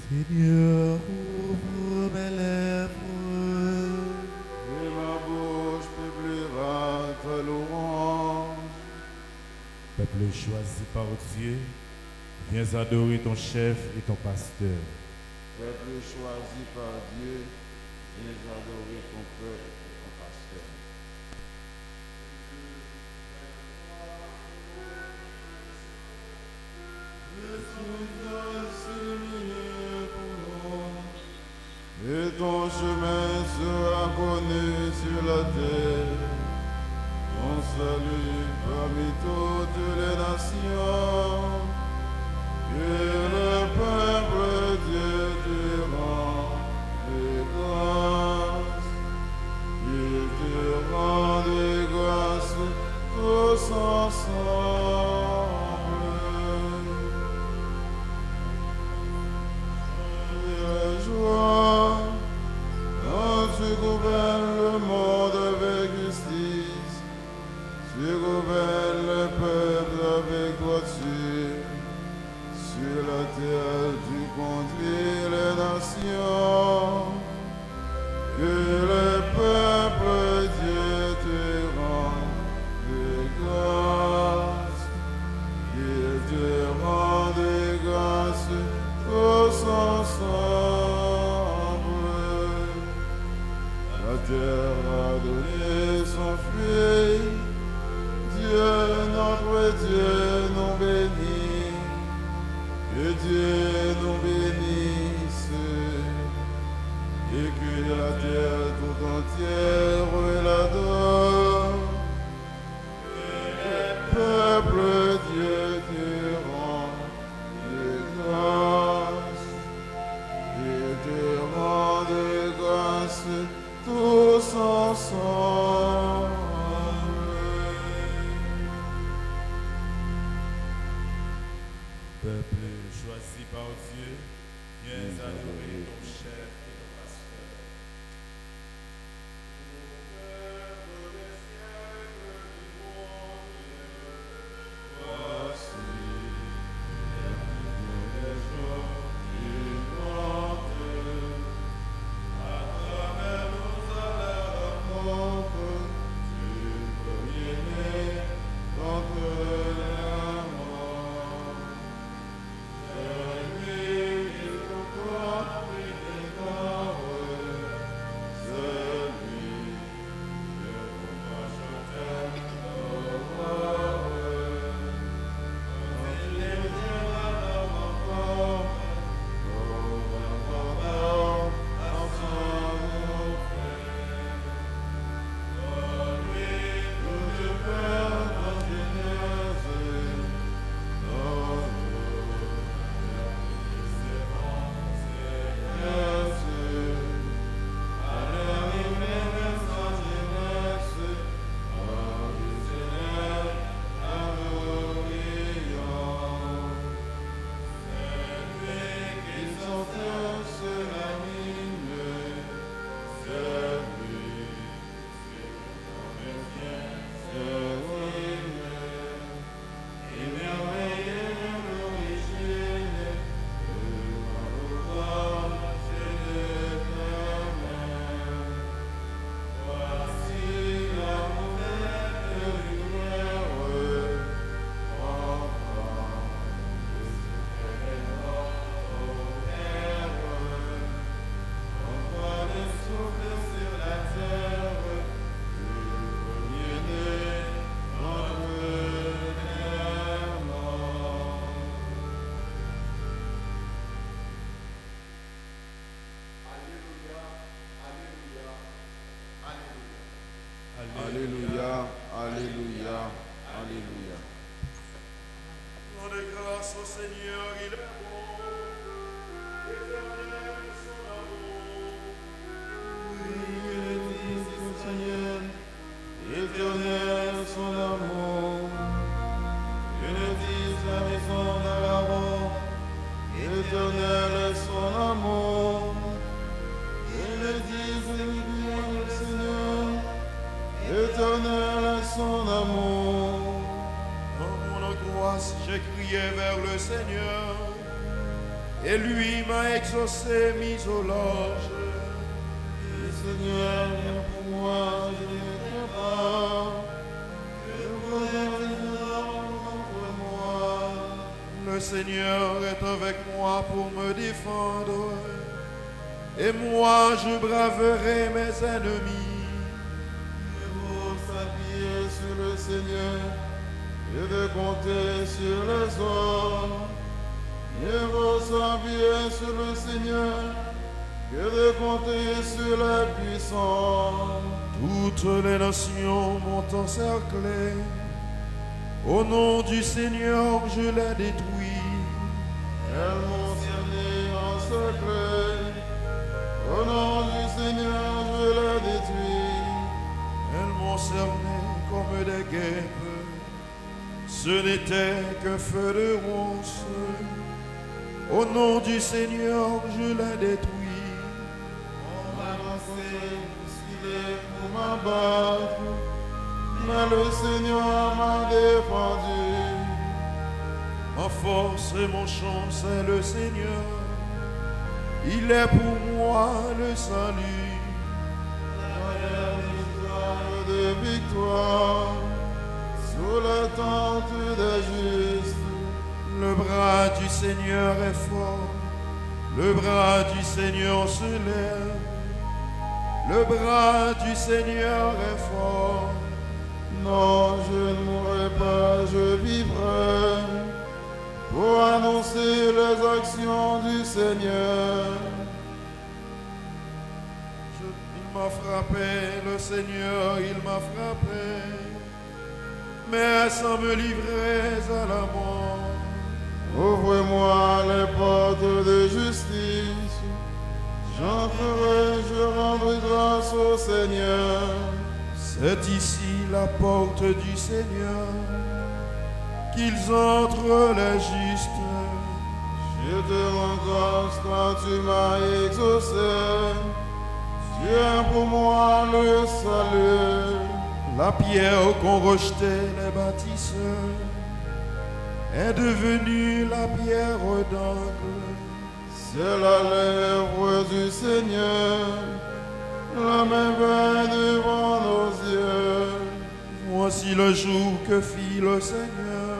Seigneur, ouvre mes lèvres. Et ma bouche publiera ta louange. Peuple choisi par Dieu, viens adorer ton chef et ton pasteur. Peuple choisi par Dieu, viens adorer ton peuple et ton pasteur. Et ton chemin sera connu sur la terre, ton salut parmi toutes les nations. Que le peuple Dieu te rend de grâce, il te rend de grâce tous ensemble. Joie, quand tu gouvernes le monde avec justice, tu gouvernes le peuple avec droiture. Sur la terre, tu conduis les nations. Que le peuple Dieu te rend de grâce, qu'il te rend de grâce tous ensemble. La terre a donné son fruit, Dieu, notre Dieu, nous bénit, que Dieu nous bénisse, et que la terre tout entière l'adore. Que le peuple Dieu te rend de grâce, et te rend de grâce tous ensemble. Peuple choisi par Dieu, viens adorer ton chef et ton pasteur. Alléluia, alléluia, alléluia. Rendez grâce au Seigneur, il est bon. Éternel son amour. Oui, bénis Seigneur, éternel son amour. Bénis la maison d'Aaron, éternel son amour. Bénis le Seigneur, éternel son amour. Dans mon angoisse, j'ai crié vers le Seigneur. et lui m'a exaucé, mis au large. Le Seigneur est pour moi, je ne crains pas. Que contre moi. Le Seigneur est avec moi pour me défendre, et moi je braverai mes ennemis. Je vous s'appuyer sur le Seigneur et de compter sur les hommes. Je vous s'appuyer sur le Seigneur que de compter sur les puissants. Toutes les nations m'ont encerclé. Au nom du Seigneur, je les détruis. Elles m'ont cerné en secret. Au nom du Seigneur, je les détruis. Elles m'ont cerné comme des guêpes. Ce n'était que feu de ronce. Au nom du Seigneur, je les détruis. On m'a lancé, bousculé pour m'abattre, mais le Seigneur m'a défendu. Ma force et mon chant, c'est le Seigneur. Il est pour moi le salut. De victoire sous la tente des justes. Le bras du Seigneur est fort, le bras du Seigneur se lève, le bras du Seigneur est fort. Non, je ne mourrai pas, je vivrai pour annoncer les actions du Seigneur. Il m'a frappé, le Seigneur, il m'a frappé, mais sans me livrer à la mort. Ouvre-moi les portes de justice, j'entrerai, je rendrai grâce au Seigneur. C'est ici la porte du Seigneur, qu'ils entrent les justes. Je te rends grâce quand tu m'as exaucé, tu es pour moi le salut. La pierre qu'ont rejeté les bâtisseurs est devenue la pierre d'angle. C'est la lèvre du Seigneur, la merveille devant nos yeux. Voici le jour que fit le Seigneur,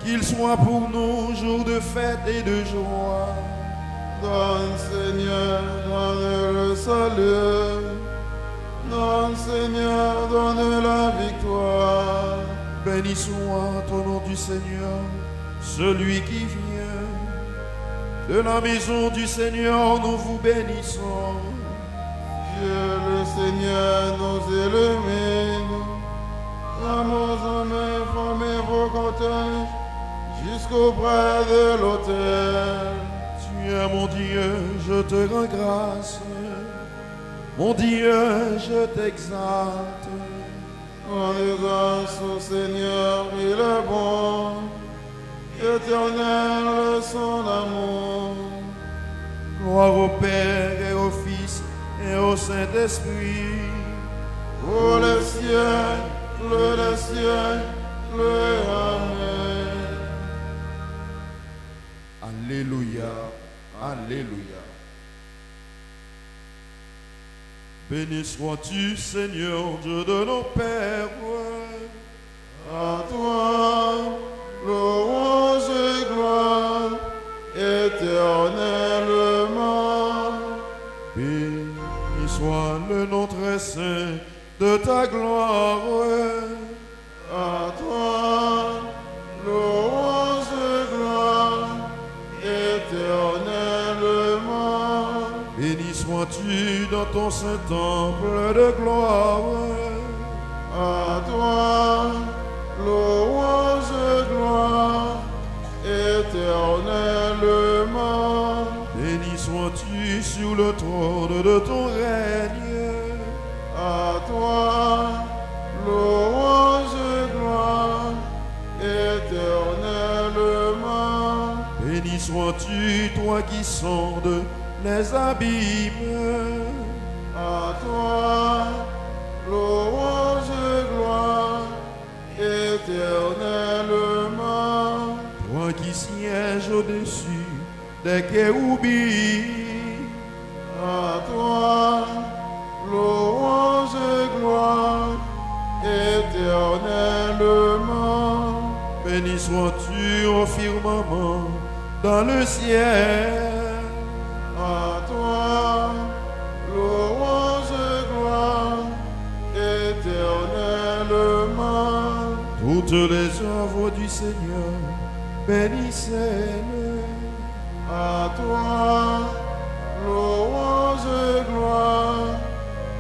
qu'il soit pour nous jour de fête et de joie. Donne Seigneur, donne le salut, donne Seigneur, donne la victoire. Béni soit au nom du Seigneur, celui qui vient. De la maison du Seigneur, nous vous bénissons. Dieu le Seigneur nous illumine, vos hommes, formez vos cortèges jusqu'auprès de l'autel. Tu es mon Dieu, je te rends grâce. Mon Dieu, je t'exalte. Rendez grâce au Seigneur, il est bon, éternel son amour. Gloire au Père et au Fils et au Saint-Esprit. Pour les siècles, amen. Alléluia, alléluia. Béni sois-tu, Seigneur, Dieu de nos pères. À toi, louange et gloire, éternellement. Béni soit le nom très saint de ta gloire. À toi, louange et gloire, éternellement. Béni sois-tu dans ton saint temple de gloire. À toi, louange et gloire, éternellement. Béni sois-tu sur le trône de ton règne. À toi, louange et gloire, éternellement. Béni sois-tu, toi qui sondes les abîmes. À toi, louange et gloire, éternellement. Toi qui sièges au-dessus des kéroubis. À toi, louange et gloire, éternellement. Béni sois-tu au firmament, dans le ciel. À toi, louange et gloire, éternellement. Toutes les œuvres du Seigneur, bénissez-le. À toi, louange et gloire,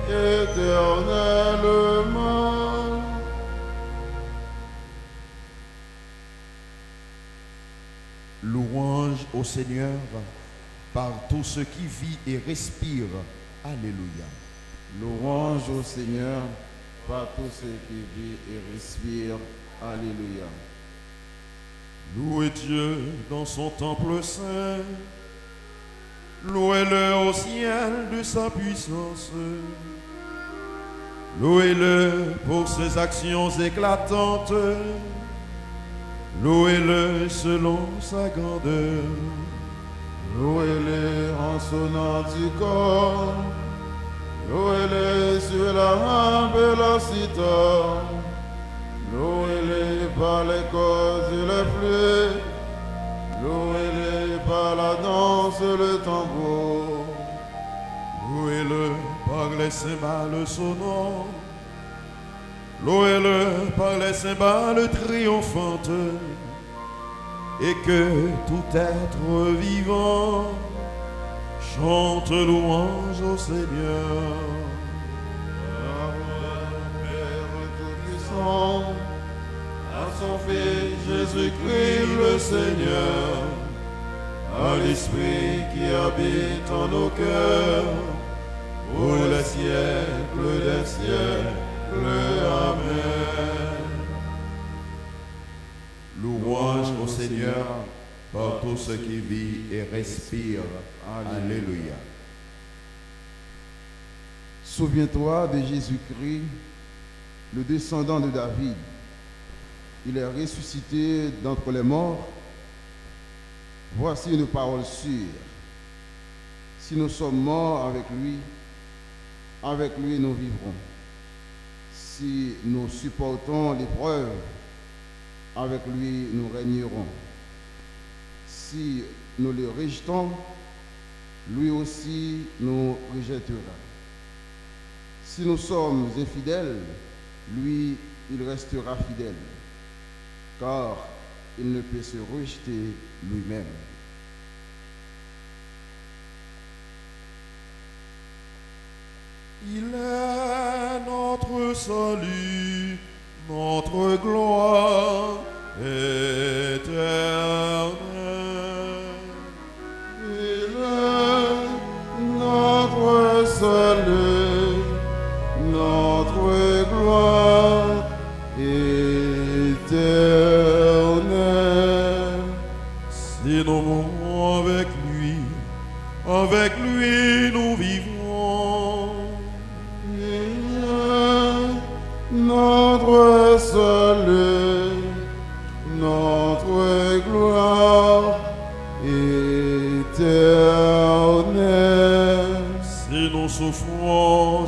éternellement. Louange au Seigneur par tout ce qui vit et respire. Alléluia. Louange au Seigneur par tous ceux qui vivent et respirent. Alléluia. Louez Dieu dans son temple saint. Louez-le au ciel de sa puissance. Louez-le pour ses actions éclatantes. Louez-le selon sa grandeur. Louez-le en sonnant du corps. Louez-le sur la harpe et la cithare. Louez-le par les cordes et les flûtes. Louez-le par la danse et le tambour. Louez-le par les cymbales sonnantes. Louez-le par les cymbales triomphantes. Et que tout être vivant chante louange au Seigneur. Père Tout-Puissant, à son Fils Jésus-Christ le Seigneur, à l'Esprit qui habite en nos cœurs, pour les siècles des siècles. Amen. Louange au Seigneur par tout ce qui vit et respire. Alléluia. Souviens-toi de Jésus-Christ, le descendant de David. Il est ressuscité d'entre les morts. Voici une parole sûre. Si nous sommes morts avec lui nous vivrons. Si nous supportons l'épreuve, avec lui nous régnerons. Si nous le rejetons, lui aussi nous rejettera. Si nous sommes infidèles, lui, il restera fidèle, car il ne peut se rejeter lui-même. Il est notre salut, notre gloire éternelle. Il est notre salut, notre gloire éternelle. Si nous mourons avec lui nous vivrons. Notre salut, notre gloire éternelle. Si nous souffrons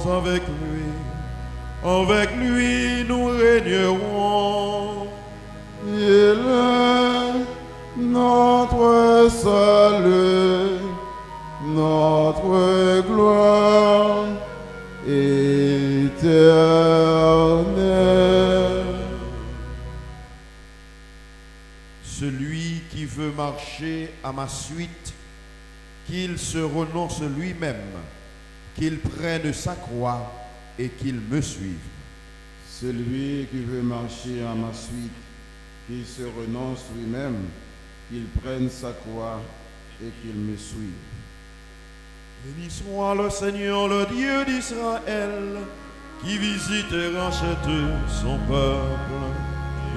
avec lui nous régnerons. Il est notre salut, notre gloire éternelle. Celui qui veut marcher à ma suite, qu'il se renonce lui-même, qu'il prenne sa croix et qu'il me suive. Celui qui veut marcher à ma suite, qu'il se renonce lui-même, qu'il prenne sa croix et qu'il me suive. Béni soit le Seigneur, le Dieu d'Israël, qui visite et rachète son peuple.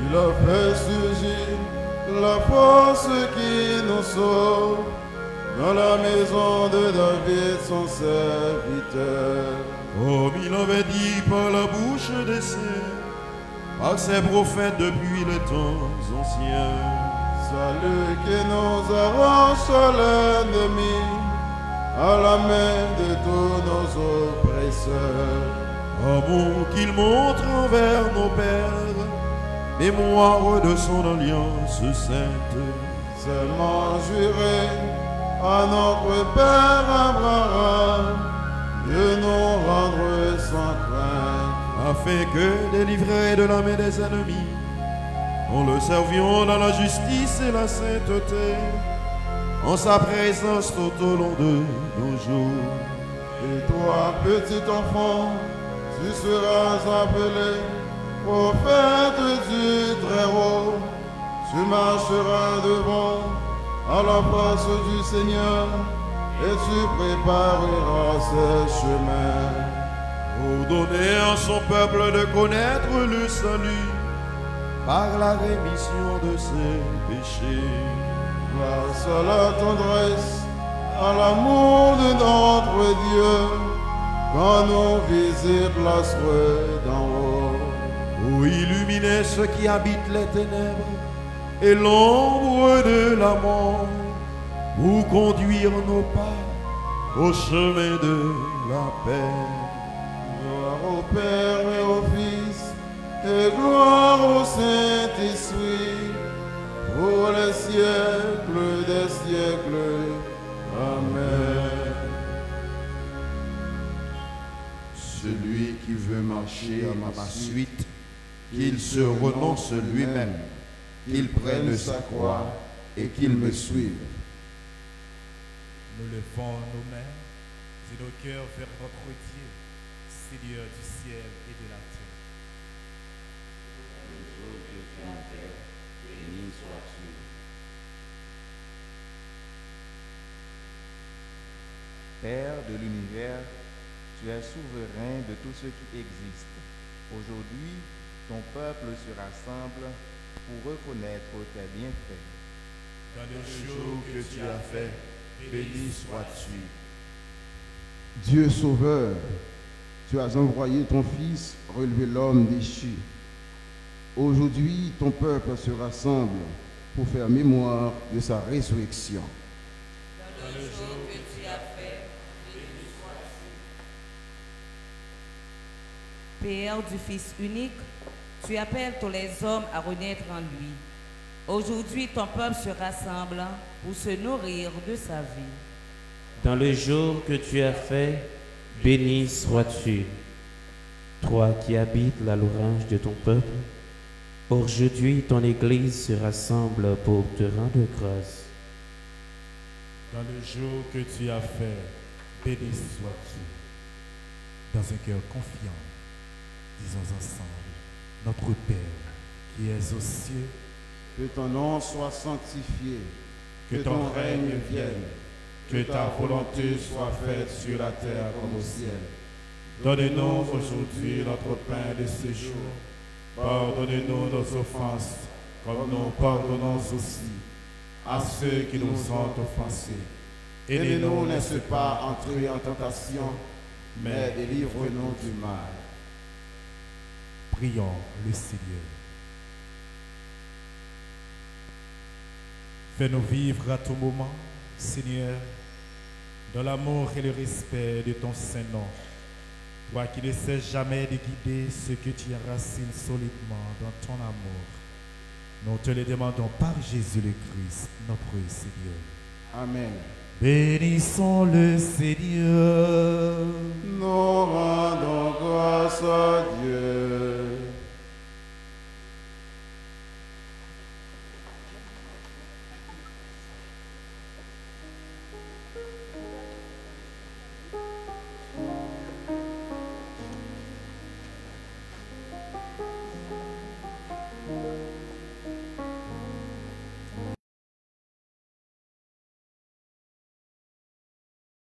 Il a fait surgir la force qui nous sauve dans la maison de David, son serviteur. Comme il avait dit par la bouche des saints, par ses prophètes depuis les temps anciens. Salut qui nous arrache à l'ennemi, à la main de tous nos oppresseurs. Amour qu'il montre envers nos pères, mémoire de son alliance sainte. Seulement juré à notre Père Abraham de nous rendre sans crainte, afin que, délivrés de la main des ennemis, nous le servions dans la justice et la sainteté, en sa présence tout au long de nos jours. Et toi, petit enfant, tu seras appelé prophète du Très-Haut. Tu marcheras devant à la face du Seigneur et tu prépareras ses chemins. Pour donner à son peuple de connaître le salut par la rémission de ses péchés. Grâce à la tendresse, à l'amour de notre Dieu, quand nous visite l'astre d'en haut. Pour illuminer ceux qui habitent les ténèbres et l'ombre de la mort, pour conduire nos pas au chemin de la paix. Gloire au Père et au Fils, et gloire au Saint-Esprit, pour les siècles des siècles. Amen. Celui qui veut marcher à ma suite, qu'il se renonce lui-même, qu'il prenne sa croix et qu'il me suive. Nous levons nos mains et nos cœurs vers notre Dieu, Seigneur du ciel et de la terre. Béni sois-tu. Père de l'univers, tu es souverain de tout ce qui existe. Aujourd'hui, ton peuple se rassemble pour reconnaître tes bienfaits. Dans le Le jour jour que tu as fait, béni sois-tu. Dieu sauveur, tu as envoyé ton Fils relever l'homme déchu. Aujourd'hui, ton peuple se rassemble pour faire mémoire de sa résurrection. Dans le jour que tu as fait, béni sois-tu. Père du Fils unique, tu appelles tous les hommes à renaître en lui. Aujourd'hui, ton peuple se rassemble pour se nourrir de sa vie. Dans le jour que tu as fait, béni sois-tu. Toi qui habites la louange de ton peuple, aujourd'hui ton Église se rassemble pour te rendre grâce. Dans le jour que tu as fait, béni sois-tu. Dans un cœur confiant, disons ensemble, notre Père qui es aux cieux, Que ton nom soit sanctifié, que ton règne vienne, que ta volonté soit faite sur la terre comme au ciel. Donne-nous aujourd'hui notre pain de ce jour. Pardonnez-nous nos offenses, comme nous pardonnons aussi à ceux qui nous ont offensés. et ne nous laisse pas entrer en tentation, mais délivre-nous du mal. Prions le Seigneur. Fais-nous vivre à tout moment, Seigneur, dans l'amour et le respect de ton Saint-Nom. Toi qui ne cesses jamais de guider ceux que tu enracines solidement dans ton amour. Nous te le demandons par Jésus le Christ, notre Seigneur. Amen. Bénissons le Seigneur. Nous rendons grâce à Dieu.